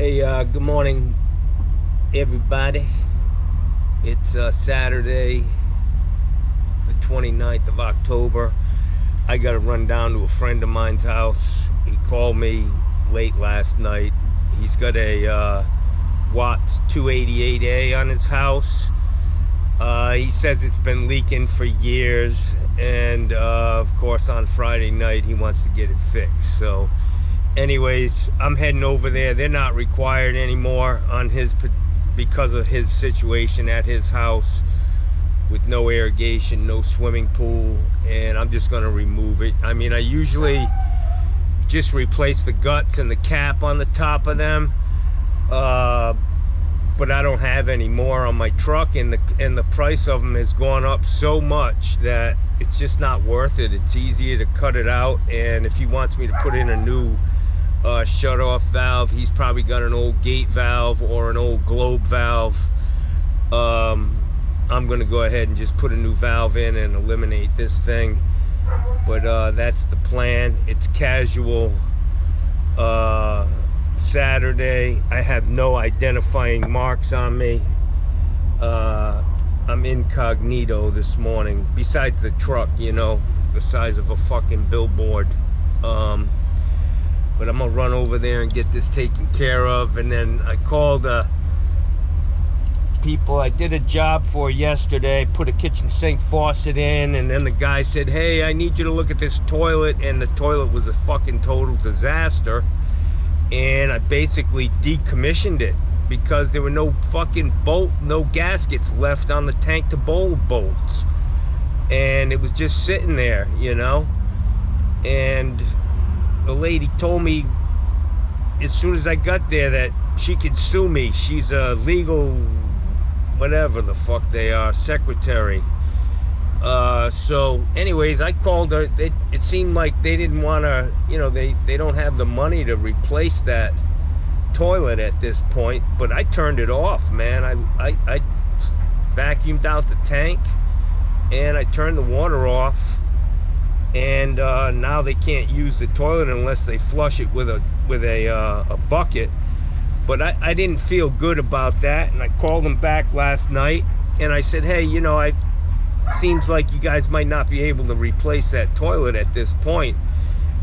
Hey, good morning, everybody. It's Saturday, the 29th of October. I got to run down to a friend of mine's house. He called me late last night. He's got a Watts 288A on his house. He says it's been leaking for years, and of course on Friday night he wants to get it fixed. So anyways, I'm heading over there. They're not required anymore on his, because of his situation at his house with no irrigation, no swimming pool, and I'm just going to remove it. I mean, I usually just replace the guts and the cap on the top of them, but I don't have any more on my truck, and the price of them has gone up so much that it's just not worth it. It's easier to cut it out, and if he wants me to put in a new shut-off valve, he's probably got an old gate valve or an old globe valve. I'm gonna go ahead and just put a new valve in and eliminate this thing, but that's the plan. It's casual Saturday. I have no identifying marks on me. I'm incognito this morning, besides the truck, you know, the size of a fucking billboard. But I'm gonna run over there and get this taken care of. And then I called people I did a job for yesterday, put a kitchen sink faucet in, and then the guy said, hey, I need you to look at this toilet, and the toilet was a fucking total disaster. And I basically decommissioned it because there were no fucking no gaskets left on the tank to bowl bolts, and it was just sitting there, you know. And the lady told me as soon as I got there that she could sue me. She's a legal, whatever the fuck they are, secretary. So anyways, I called her. It seemed like they didn't want to, you know, they don't have the money to replace that toilet at this point. But I turned it off, man. I vacuumed out the tank and I turned the water off. And now they can't use the toilet unless they flush it with a bucket. But I didn't feel good about that, and I called them back last night and I said, hey, you know, it seems like you guys might not be able to replace that toilet at this point.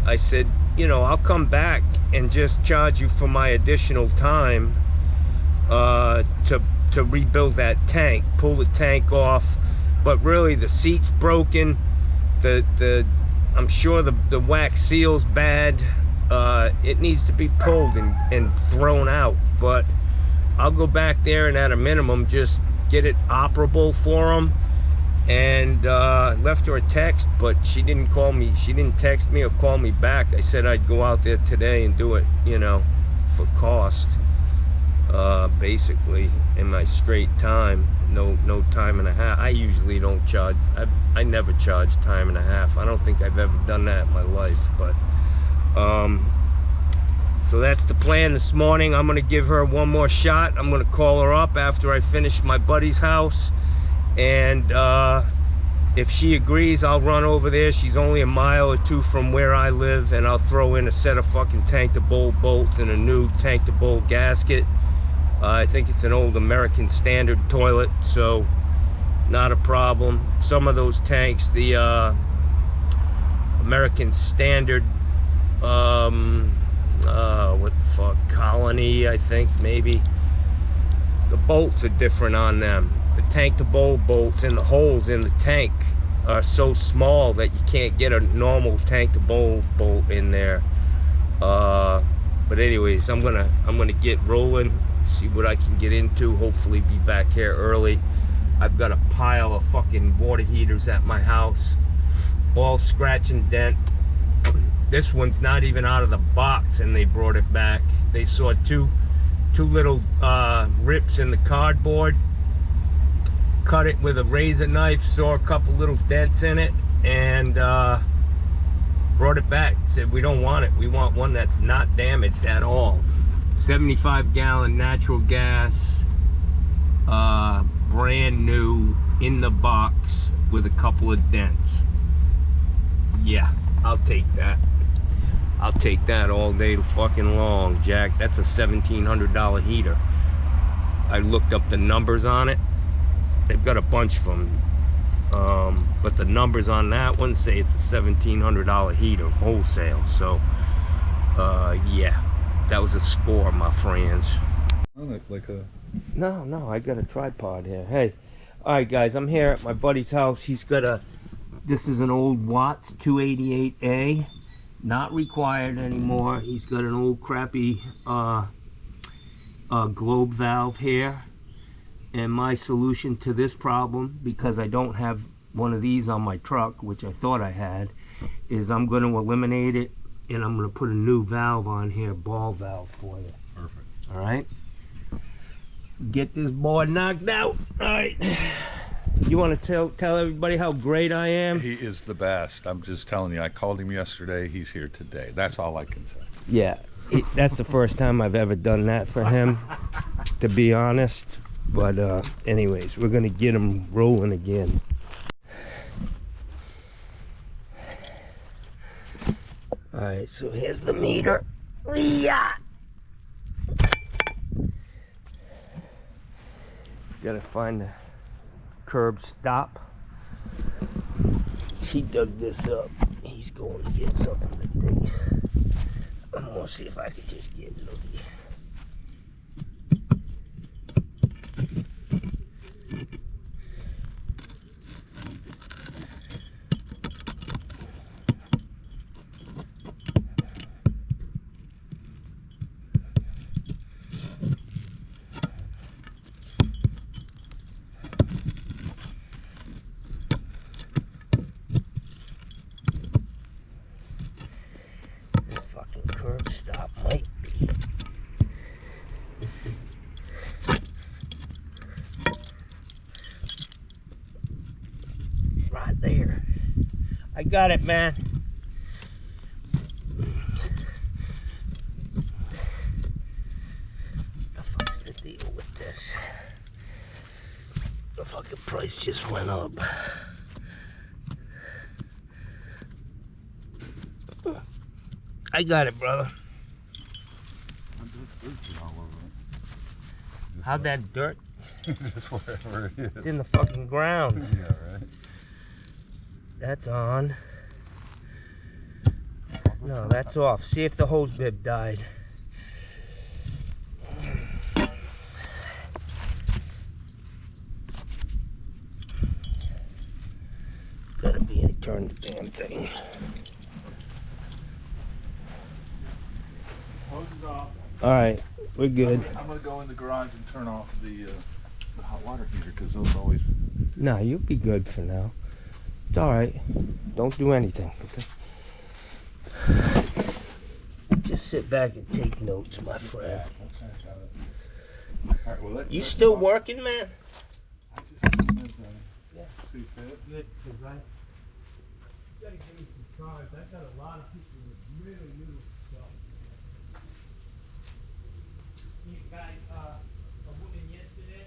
I said, you know, I'll come back and just charge you for my additional time to rebuild that tank, pull the tank off. But really the seat's broken. I'm sure the wax seal's bad. It needs to be pulled and thrown out. But I'll go back there and at a minimum just get it operable for them. And left her a text, but she didn't call me. She didn't text me or call me back. I said I'd go out there today and do it, you know, for cost, basically, in my straight time. No time and a half. I usually don't charge. I never charge time and a half. I don't think I've ever done that in my life. But so that's the plan this morning. I'm gonna give her one more shot. I'm gonna call her up after I finish my buddy's house, and if she agrees, I'll run over there. She's only a mile or two from where I live, and I'll throw in a set of fucking tank to bowl bolts and a new tank to bowl gasket. I think it's an old American Standard toilet, so not a problem. Some of those tanks, the American Standard, what the fuck, Colony, I think, maybe. The bolts are different on them. The tank to bowl bolts and the holes in the tank are so small that you can't get a normal tank to bowl bolt in there. But anyways, I'm gonna get rolling, see what I can get into. Hopefully be back here early. I've got a pile of fucking water heaters at my house, all scratch and dent. This one's not even out of the box and they brought it back. They saw two little rips in the cardboard, cut it with a razor knife, saw a couple little dents in it, and brought it back. Said, we don't want it, we want one that's not damaged at all. 75-gallon natural gas, brand new, in the box with a couple of dents. Yeah, I'll take that. I'll take that all day fucking long, Jack. That's a $1,700 heater. I looked up the numbers on it. They've got a bunch of them. But the numbers on that one say it's a $1,700 heater wholesale. So, yeah, that was a score, my friends. No, I got a tripod here. Hey, all right, guys, I'm here at my buddy's house. He's got this is an old Watts 288A, not required anymore. He's got an old crappy globe valve here. And my solution to this problem, because I don't have one of these on my truck, which I thought I had, is I'm going to eliminate it, and I'm going to put a new valve on here, ball valve for you. Perfect. All right? Get this board knocked out. All right. You want to tell everybody how great I am? He is the best. I'm just telling you, I called him yesterday. He's here today. That's all I can say. Yeah. That's the first time I've ever done that for him, to be honest. But anyways, we're going to get him rolling again. All right, so here's the meter. Yeah. Gotta find the curb stop. He dug this up. He's going to get something today. I'm gonna see if I can just get Louie. Curb stop might be. Right there. I got it, man. The fuck's the deal with this? The fucking price just went up. I got it, brother. How'd that dirt? Just wherever it is. It's in the fucking ground. Yeah, right. That's on. No, that's off. See if the hose bib died. Gotta be, I turned the damn thing. Hose is off. All right, we're good. I'm gonna go in the garage and turn off the hot water heater because those always. No, you'll be good for now. It's all right. Don't do anything. Okay. Just sit back and take notes, my friend. All right, well, You still working, man? I just Yeah. see fit. Good, because I gotta give you some cars. I got a lot of people with really little stuff. You got a woman yesterday.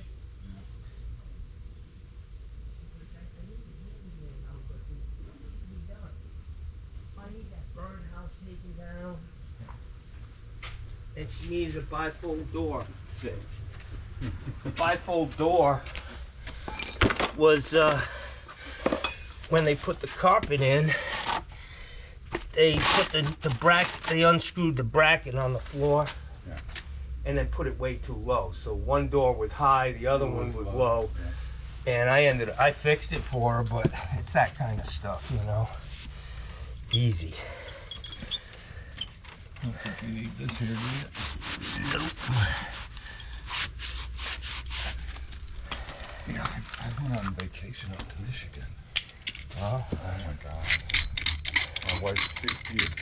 I need that burn house taken down. And she needed a bifold door fixed. The bifold door was when they put the carpet in, they put the bracket, they unscrewed the bracket on the floor. Yeah. And then put it way too low. So one door was high, the other one was low. Yeah. And I fixed it for her, but it's that kind of stuff, you know. Easy. I don't think we need this here, do you? Nope. Yeah, I went on vacation up to Michigan. Oh my God. My wife's 50th.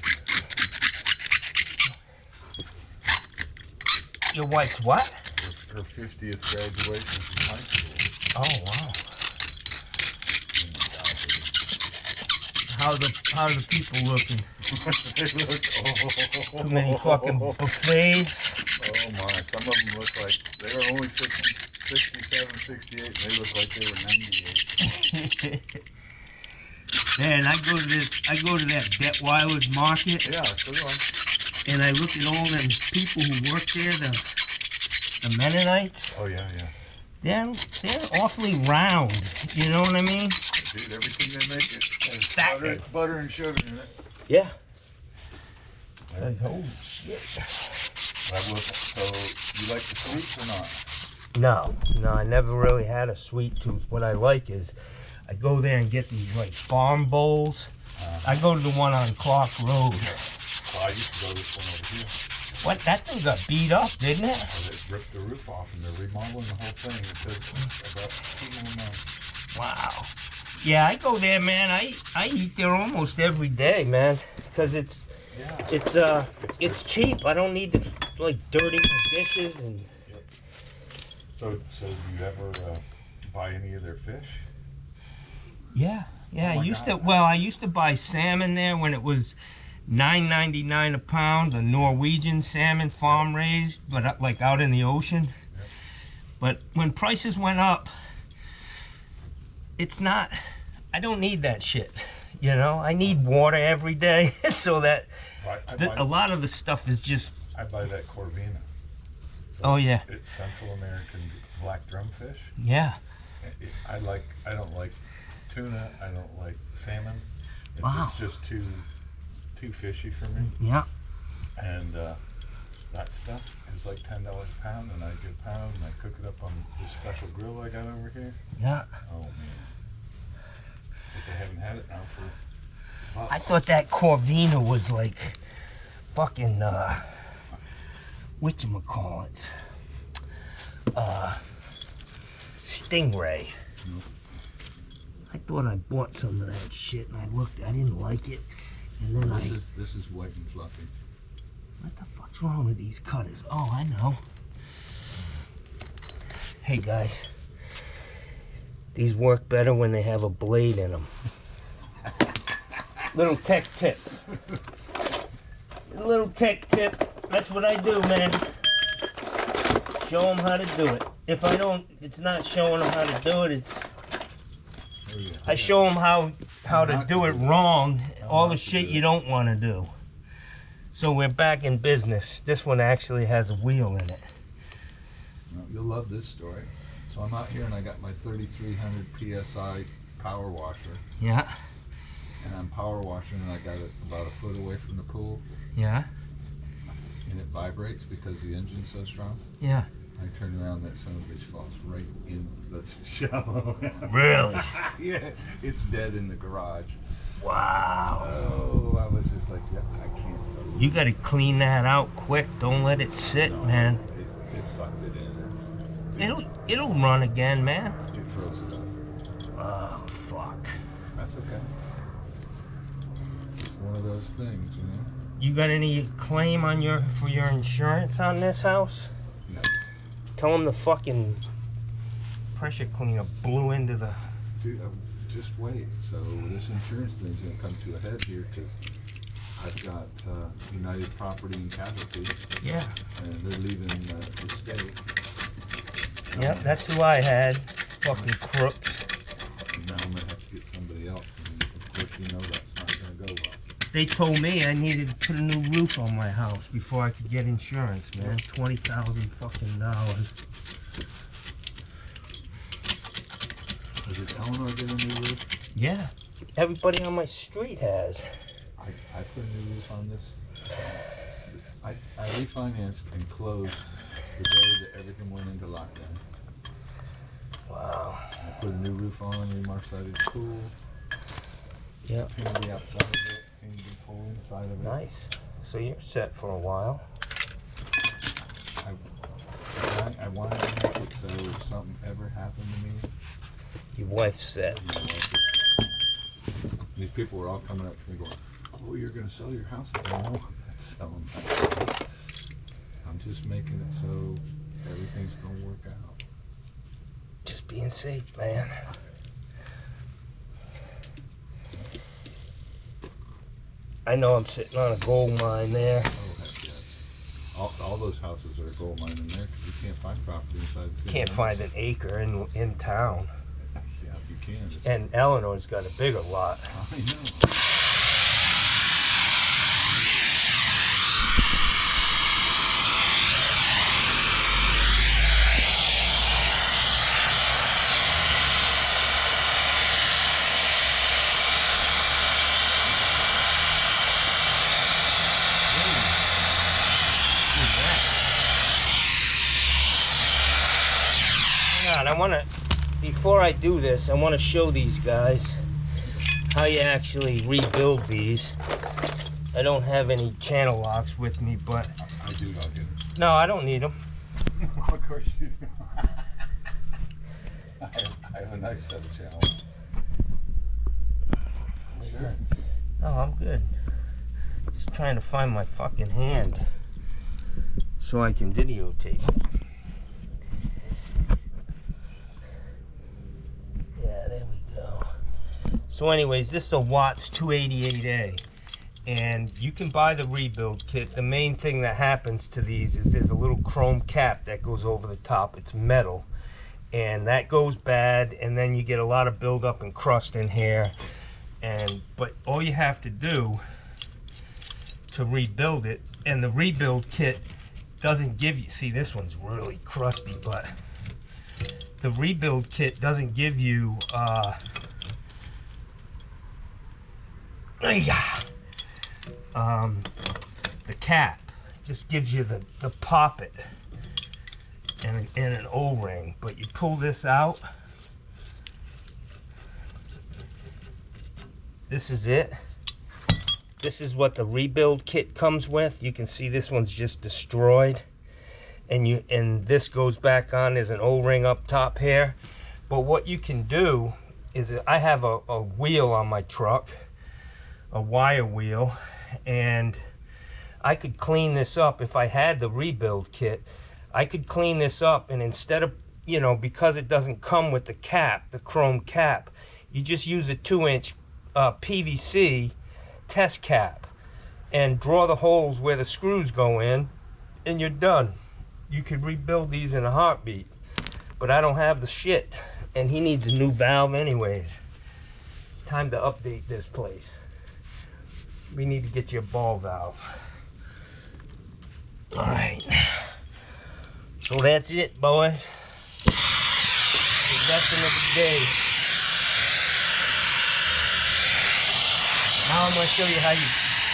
Your wife's what? Her 50th graduation from high school. Oh wow. How are the people looking? They look Too many fucking buffets. Oh my, some of them look like they were only 67, 68, and they look like they were 98. Man, I go to that Detweiler's market, Yeah, so do I. and I look at all them people who work there, the Mennonites. Oh yeah. They're awfully round. You know what I mean? Dude, everything they make has Fat. butter and sugar in it. Yeah. Yeah. Like, holy shit. So you like the sweets or not? No, I never really had a sweet tooth. What I like is, I go there and get these like farm bowls. I go to the one on Clark Road. Well, I used to go to this one over here. What? That thing got beat up, didn't it? Well, they ripped the roof off and they're remodeling the whole thing. It took about 2 more months. Wow. Yeah, I go there, man. I eat there almost every day, man, because it's cheap. I don't need to like dirty my dishes and. So do you ever buy any of their fish? Yeah, Oh I used to buy salmon there when it was $9.99 a pound, the Norwegian salmon farm raised, but like out in the ocean. Yep. But when prices went up, I don't need that shit. You know, I need water every day, so that a lot of the stuff is just. I buy that Corvina. Oh yeah. It's Central American black drumfish. Yeah. I don't like tuna. I don't like salmon. Wow. It's just too fishy for me. Yeah. And that stuff is like $10 a pound, and I get a pound and I cook it up on this special grill I got over here. Yeah. Oh man. But they haven't had it now for. I thought that Corvina was like fucking whatchamacallit? Stingray. Nope. I thought I bought some of that shit and I didn't like it. And then This is white and fluffy. What the fuck's wrong with these cutters? Oh, I know. Hey guys, these work better when they have a blade in them. Little tech tip. Little tech tip. That's what I do, man. Show them how to do it. If it's not showing them how to do it, I show them how to do it wrong. All the shit you don't want to do. So we're back in business. This one actually has a wheel in it. Well, you'll love this story. So I'm out here and I got my 3300 PSI power washer. Yeah. And I'm power washing and I got it about a foot away from the pool. Yeah. And it vibrates because the engine's so strong. Yeah. I turn around, that son of a bitch falls right in the shallow. Really? Yeah, it's dead in the garage. Wow. Oh, I was just like, yeah, I can't. You gotta clean that out quick. Don't let it sit, man. It sucked it in. It'll run again, man. It froze it up. Oh fuck. That's okay. It's one of those things, you know. You got any claim on for your insurance on this house? No. Tell them the fucking pressure cleaner blew into the. Dude, just wait. So this insurance thing's gonna come to a head here because I've got United Property and Casualty. Yeah. And they're leaving the state. Yep, that's who I had. Fucking crooks. And now I'm gonna have to get somebody else, and of course you know that's not gonna go well. They told me I needed to put a new roof on my house before I could get insurance, man. $20,000 fucking dollars. Did Eleanor get a new roof? Yeah. Everybody on my street has. I put a new roof on this. I refinanced and closed the day that everything went into lockdown. Wow. I put a new roof on, remarched the pool. Yeah. Painted the outside of it, painted the pool inside of it. Nice. So you're set for a while. I wanted to make it so if something ever happened to me, Your wife's set. these people were all coming up to me going, "Oh, you're going to sell your house?" No, I'm not selling my house. I'm just making it so everything's going to work out. Just being safe, man. I know I'm sitting on a gold mine there. Oh, heck yes. All those houses are a gold mine in there because you can't find property inside the city. Can't find an acre in town. Yeah, if you can. Just, And Eleanor's got a bigger lot. I know. I want to, before I do this, I want to show these guys how you actually rebuild these. I don't have any channel locks with me, but I do. I'll get them. no, I don't need them. Of course you do. I have a nice set of channels. Sure. No, I'm good. Just trying to find my fucking hand so I can videotape it. Yeah, there we go. So anyways, this is a Watts 288A. And you can buy the rebuild kit. The main thing that happens to these is there's a little chrome cap that goes over the top. It's metal. And that goes bad, and then you get a lot of buildup and crust in here. But all you have to do to rebuild it, and the rebuild kit doesn't give you, see, this one's really crusty, but the rebuild kit doesn't give you the cap. It just gives you the poppet and an O-ring. But you pull this out, this is it. This is what the rebuild kit comes with. You can see this one's just destroyed, and this goes back on. There's an O-ring up top here. But what you can do is, I have a wheel on my truck, a wire wheel, and I could clean this up if I had the rebuild kit. I could clean this up, and instead of, you know, because it doesn't come with the cap, the chrome cap, you just use a 2-inch PVC test cap and draw the holes where the screws go in, and you're done. You could rebuild these in a heartbeat. But I don't have the shit, and he needs a new valve anyways. It's time to update this place. We need to get you a ball valve. All right. So that's it, boys. The lesson of the day. Now I'm going to show you how you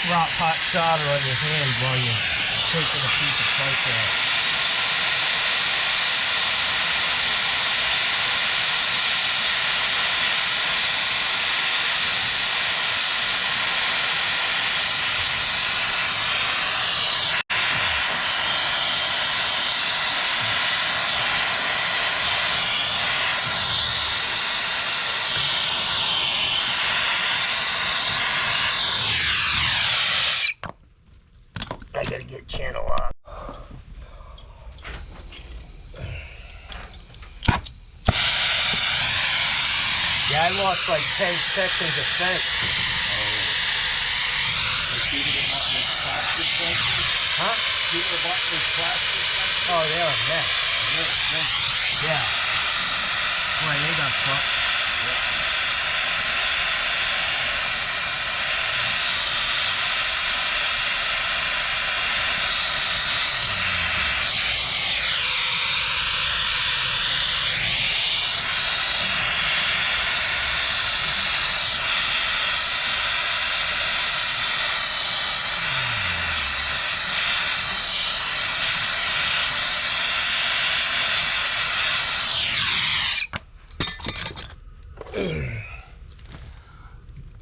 drop hot solder on your hand while you're taking a piece of pipe out. I gotta get channel on. Yeah, I lost like 10 sections of fence. Huh? Oh, they're a mess. Yeah. Boy, they got fucked.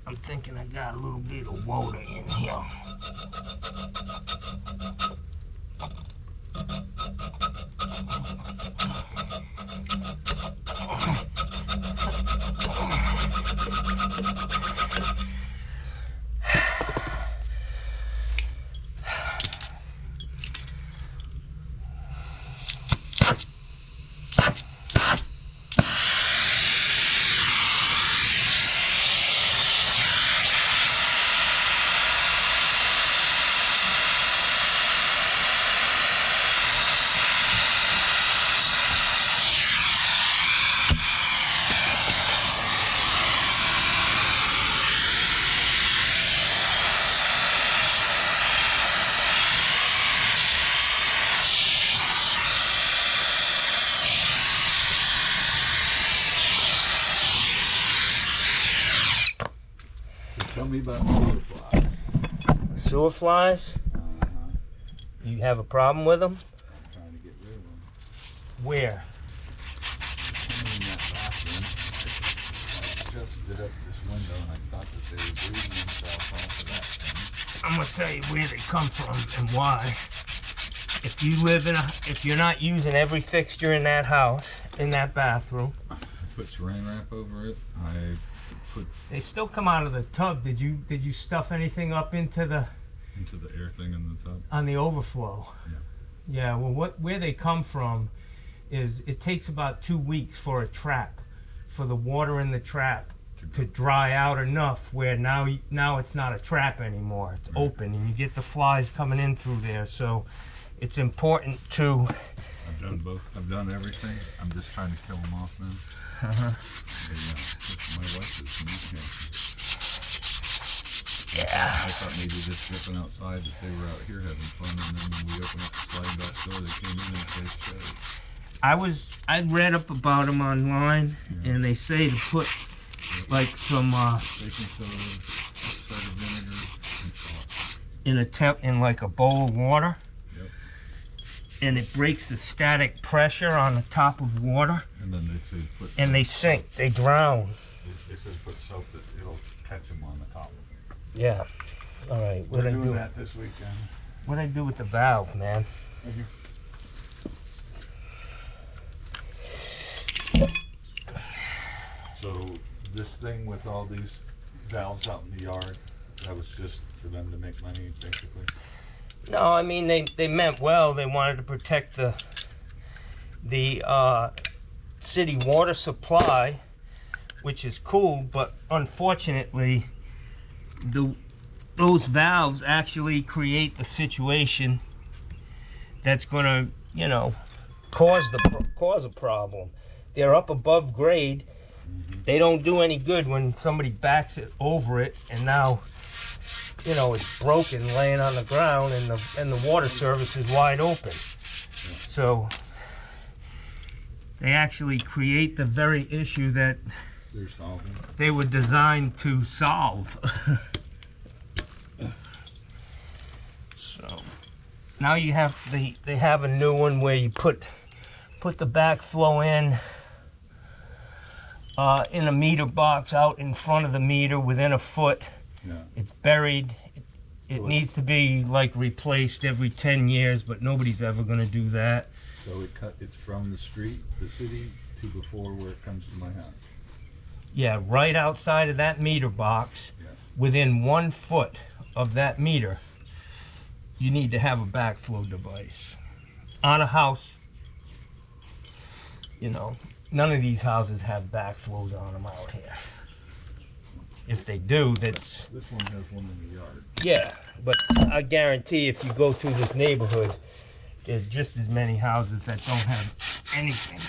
I'm thinking I got a little bit of water in here. Tell me about sewer flies. Sewer flies? You have a problem with them? I'm trying to get rid of them. Where? In that bathroom, I just did up this window and I thought that they were breathing themselves off of that thing. I'm gonna tell you where they come from and why. If you're not using every fixture in that house, in that bathroom, Put saran wrap over it. they still come out of the tub. Did you stuff anything up into the air thing in the tub. on the overflow? Yeah. Yeah. Well, where they come from is it takes about 2 weeks for a trap, for the water in the trap to dry out enough where now it's not a trap anymore. It's open and you get the flies coming in through there. So it's important to. I've done both. I've done everything. I'm just trying to kill them off now. My wife is Yeah. I thought maybe just dipping outside that they were out here having fun, and then when we opened up the sliding back door, they came in and they I read up about them online, and they say to put like some baking soda, cider vinegar, and salt. in like a bowl of water. Yep. And it breaks the static pressure on the top of water. And then they say put. And they sink. They drown. They said put soap that it'll catch them on the top of it. Yeah. All right. What We're I doing do? that this weekend. What I do with the valve, man? Right here. So this thing with all these valves out in the yard, that was just for them to make money, basically. No, I mean they meant well. They wanted to protect the city water supply, which is cool. But unfortunately, those valves actually create the situation that's going to, cause a problem. They're up above grade. They don't do any good when somebody backs it over it, and now, it's broken, laying on the ground, and the water service is wide open. So they actually create the very issue that They're solving. they were designed to solve. So now they have a new one where you put the backflow in a meter box out in front of the meter within a foot. Yeah. It's buried. It needs to be like replaced every 10 years, but nobody's ever going to do that. So it's from the street, the city, to before where it comes to my house. Yeah, right outside of that meter box, within 1 foot of that meter, you need to have a backflow device. On a house, none of these houses have backflows on them out here. If they do, that's... This one has one in the yard. Yeah, but I guarantee if you go through this neighborhood, there's just as many houses that don't have anything.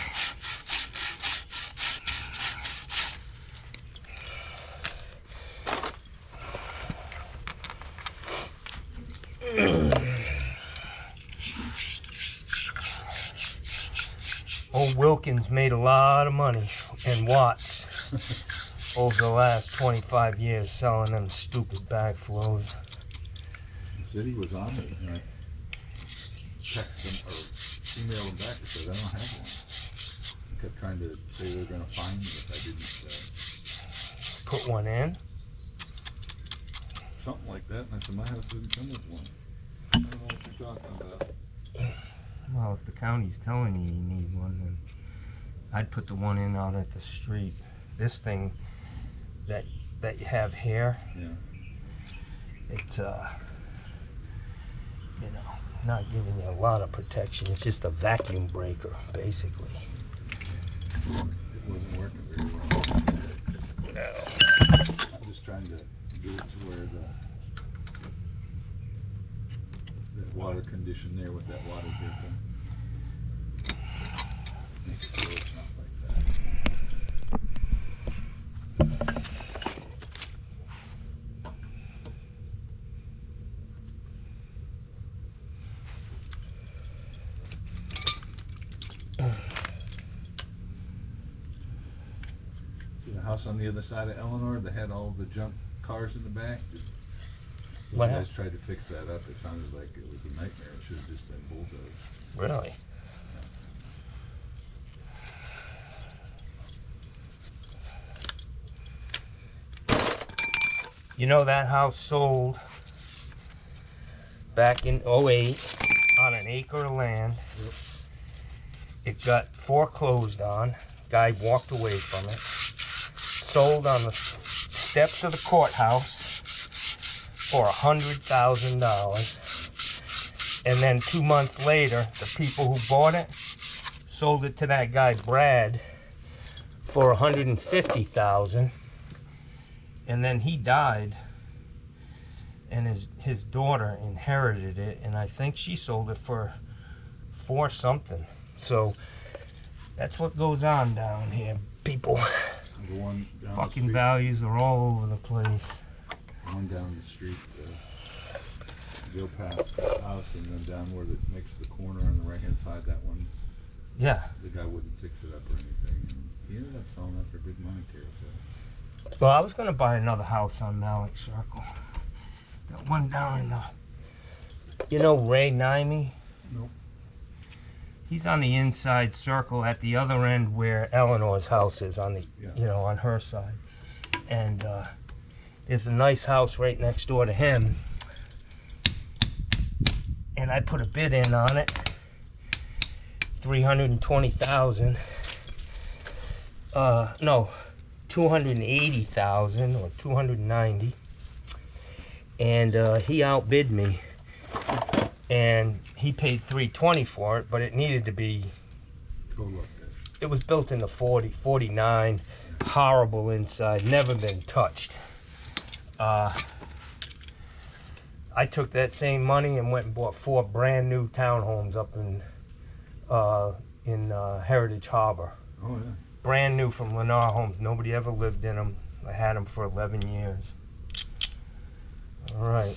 Old Wilkins made a lot of money in watts over the last 25 years selling them stupid backflows. The city was on it, and I texted them or emailed them back and said, I don't have one. I kept trying to say they were going to find me if I didn't Put one in? something like that, and I said, my house didn't come with one. I don't know what you're talking about. Well, if the county's telling you you need one, then I'd put the one in out at the street. This thing that you have here, it's not giving you a lot of protection. It's just a vacuum breaker, basically. It wasn't working very well. No. I'm just trying to get it to where that water condition there with that water dripping. Make it so it's not like that. See the house on the other side of Eleanor that had all the junk cars in the back. When What you guys happened? tried to fix that up, it sounded like it was a nightmare. It should have just been bulldozed. Really? You know, that house sold back in '08 on an acre of land. Yep. It got foreclosed on. Guy walked away from it. Sold on the steps of the courthouse for $100,000. And then 2 months later, the people who bought it sold it to that guy Brad for $150,000. And then he died, and his daughter inherited it, and I think she sold it for something. So that's what goes on down here, people. The one down Fucking the street, values are all over the place. one down the street, go past the house and then down where it makes the corner on the right hand side, that one, Yeah. the guy wouldn't fix it up or anything. And he ended up selling that for big money, Terry said. Well, I was gonna buy another house on Malik Circle. That one down in the, you know, Ray Nimey? Nope. He's on the inside circle at the other end where Eleanor's house is on the, Yeah. you know, on her side. And there's a nice house right next door to him. And I put a bid in on it, $320,000. No, $280,000 or $290,000. And he outbid me. And he paid $320,000 for it, but it needed to be, Go look at it. it was built in the 49, horrible inside, never been touched. I took that same money and went and bought 4 brand new townhomes up in Heritage Harbor. Oh, yeah. Brand new from Lennar Homes. Nobody ever lived in them. I had them for 11 years. All right.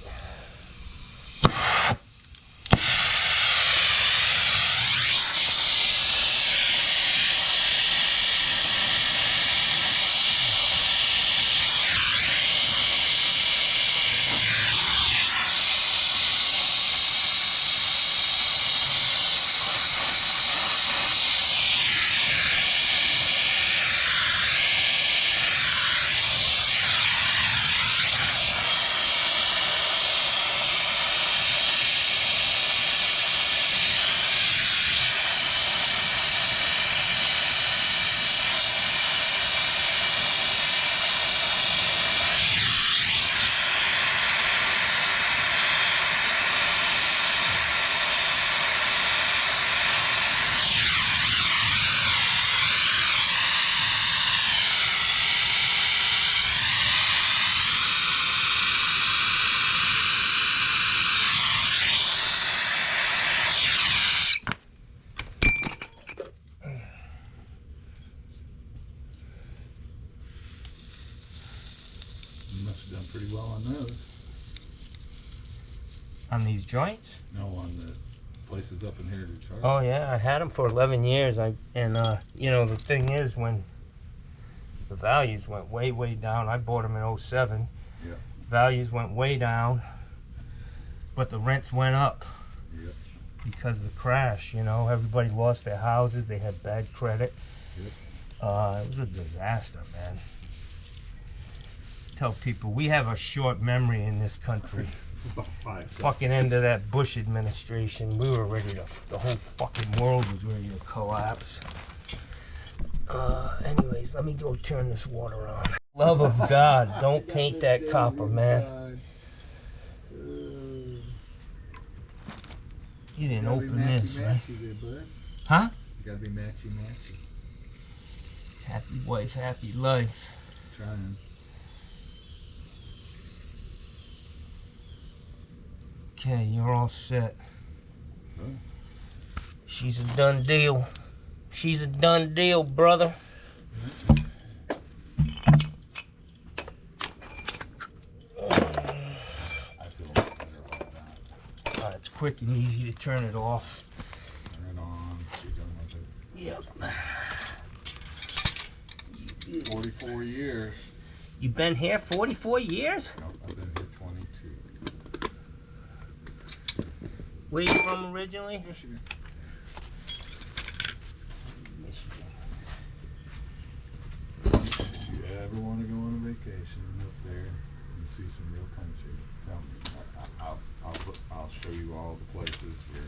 You must have done pretty well on those. On these joints? No, on the places up in Heritage Harbor. Oh yeah, I had them for 11 years. You know, the thing is, when the values went way down, I bought them in '07. Yeah. Values went way down, but the rents went up Yep. because of the crash. You know, everybody lost their houses. They had bad credit. Yep. It was a disaster, man. Tell people we have a short memory in this country. About 5 Fucking end of that Bush administration, we were ready to, the whole fucking world was ready to collapse. Anyways, let me go turn this water on. Love of God, don't paint that copper, man. You didn't open this, right? Huh? You gotta be matchy. Happy wife, happy life. Trying. Okay, you're all set. Huh? She's a done deal. She's a done deal, brother. I feel much better about that. It's quick and easy to turn it off. Turn it on. Be done with it. Yep. 44 years. You've been here 44 years? No, I've been here 22. Where you from originally? Michigan. Michigan. If you ever want to go on a vacation up there and see some real country, tell me. I'll show you all the places here.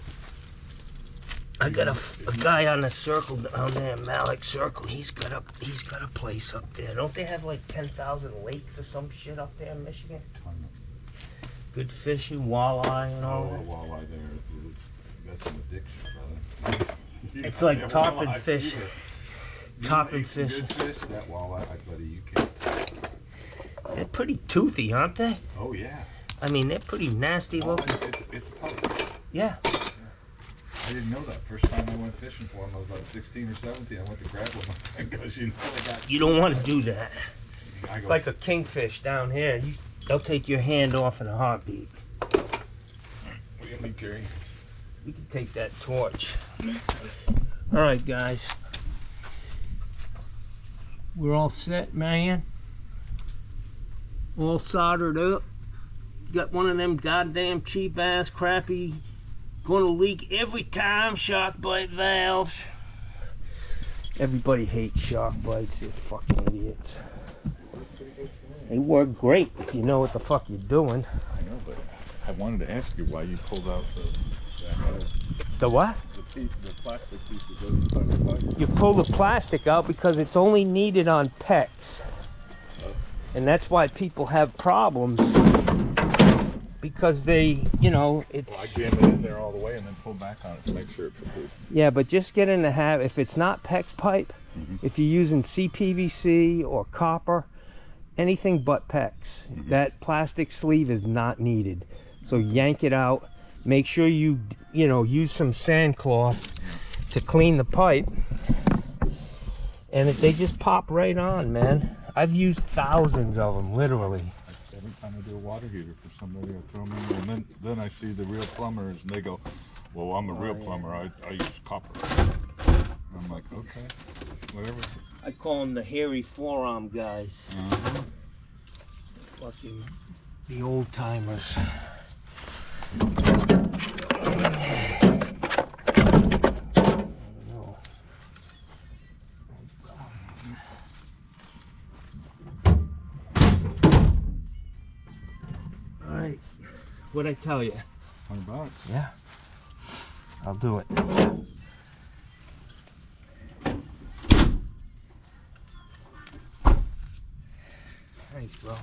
I got a guy on the circle down there, Malik Circle. He's got a place up there. Don't they have like 10,000 lakes or some shit up there in Michigan? Ton of Good fishing, walleye and all that. walleye there. That's an addiction, brother. It's like topping walleye fish. either. Topping You make some fish. good fish, that walleye, buddy, you can't. They're pretty toothy, aren't they? Oh yeah. I mean, they're pretty nasty Well, looking. it's public. Yeah. I didn't know that. First time I went fishing for him, I was about 16 or 17. I went to grab one because I got. You don't want to do that. I It's go, like a kingfish down here. They'll take your hand off in a heartbeat. what do you need, Kerry? We can take that torch. All right, guys. We're all set, man. All soldered up. Got one of them goddamn cheap ass crappy gonna leak every time shock bite valves. Everybody hates shock bites, they're fucking idiots. They work great if you know what the fuck you're doing. I know, but I wanted to ask you why you pulled out that metal, The what? the plastic piece that goes inside the pipe. You pull the plastic out because it's only needed on PEX. And that's why people have problems. Because they, you know, it's... Well, I jam it in there all the way and then pull back on it to make sure it's approved. Yeah, but just get in the habit, if it's not PEX pipe, if you're using CPVC or copper, anything but PEX, that plastic sleeve is not needed. So yank it out. Make sure you know, use some sandcloth to clean the pipe. And they just pop right on, man. I've used thousands of them, literally. Every time I do a water heater for somebody, I throw them in there, and then I see the real plumbers, and they go, well, I'm a real plumber, I use copper. And I'm like, okay, whatever. I call them the hairy forearm guys. Fucking the old timers. Alright, what'd I tell you? $100. Yeah, I'll do it. Thanks, bro.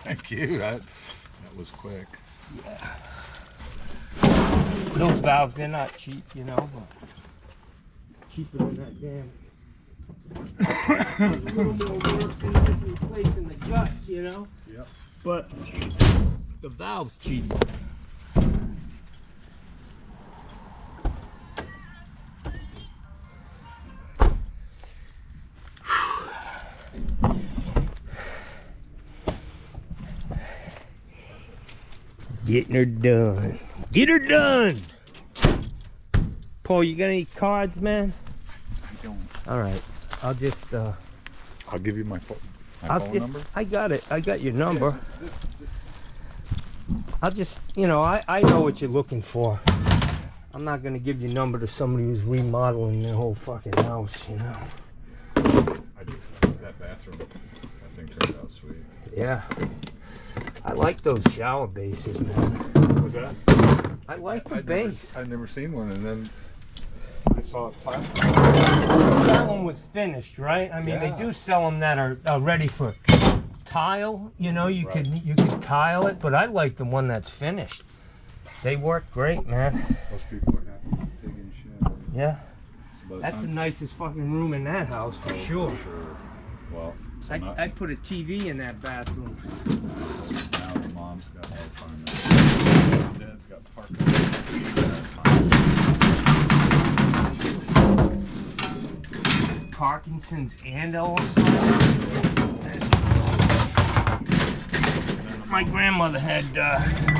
Thank you, that was quick. Yeah. Those valves, they're not cheap, you know, but cheaper than that damn. There's a little more work than just replacing the guts, you know? Yep. But the valve's cheap. Getting her done. Get her done! Paul, you got any cards, man? I don't. All right. I'll just, I'll give you my phone number. I got it. I got your number. I'll just, you know, I know what you're looking for. I'm not going to give your number to somebody who's remodeling their whole fucking house, you know. That bathroom, I think, turned out sweet. Yeah. I like those shower bases, man. What was that? I like the base. I'd never seen one, and then I saw a plastic. That one was finished, right? I mean, Yeah. they do sell them that are ready for tile. You know, you can tile it, but I like the one that's finished. They work great, man. Most people are happy taking shit. Yeah, By the that's the time- nicest fucking room in that house for sure. Well, so I put a TV in that bathroom. now the mom's got Alzheimer's. Dad's got Parkinson's. Parkinson's and Alzheimer's. My grandmother had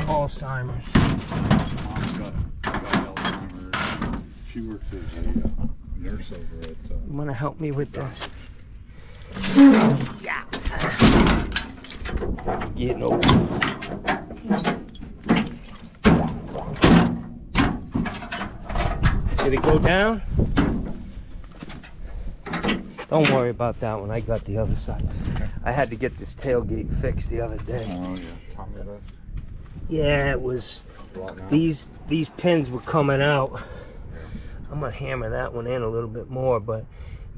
Alzheimer's. Mom's got Alzheimer's. She works as a nurse over at. You want to help me with that? Yeah. Getting over. Did it go down? Don't worry about that one. I got the other side. I had to get this tailgate fixed the other day. Oh yeah, tell me that. Yeah, it was. These pins were coming out. I'm gonna hammer that one in a little bit more, but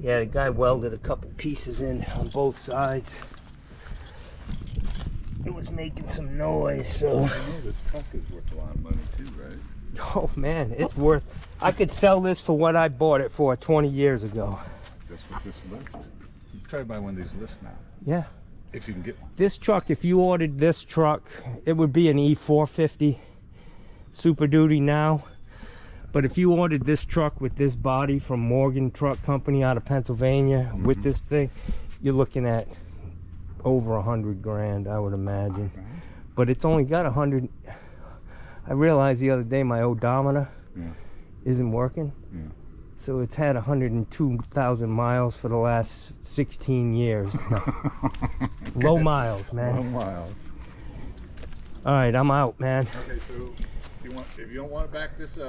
yeah, the guy welded a couple pieces in on both sides. It was making some noise, so. I know this truck is worth a lot of money too, right? Oh man, it's worth. I could sell this for what I bought it for 20 years ago. Just with this lift. You try to buy one of these lifts now. Yeah. If you can get one. This truck, if you ordered this truck, it would be an E450 Super Duty now. But if you ordered this truck with this body from Morgan Truck Company out of Pennsylvania with this thing, you're looking at over 100 grand, I would imagine. But it's only got 100. I realized the other day my odometer isn't working. Yeah. So it's had 102,000 miles for the last 16 years. Low miles, man. Low miles. All right, I'm out, man. Okay, so if you don't want to back this up,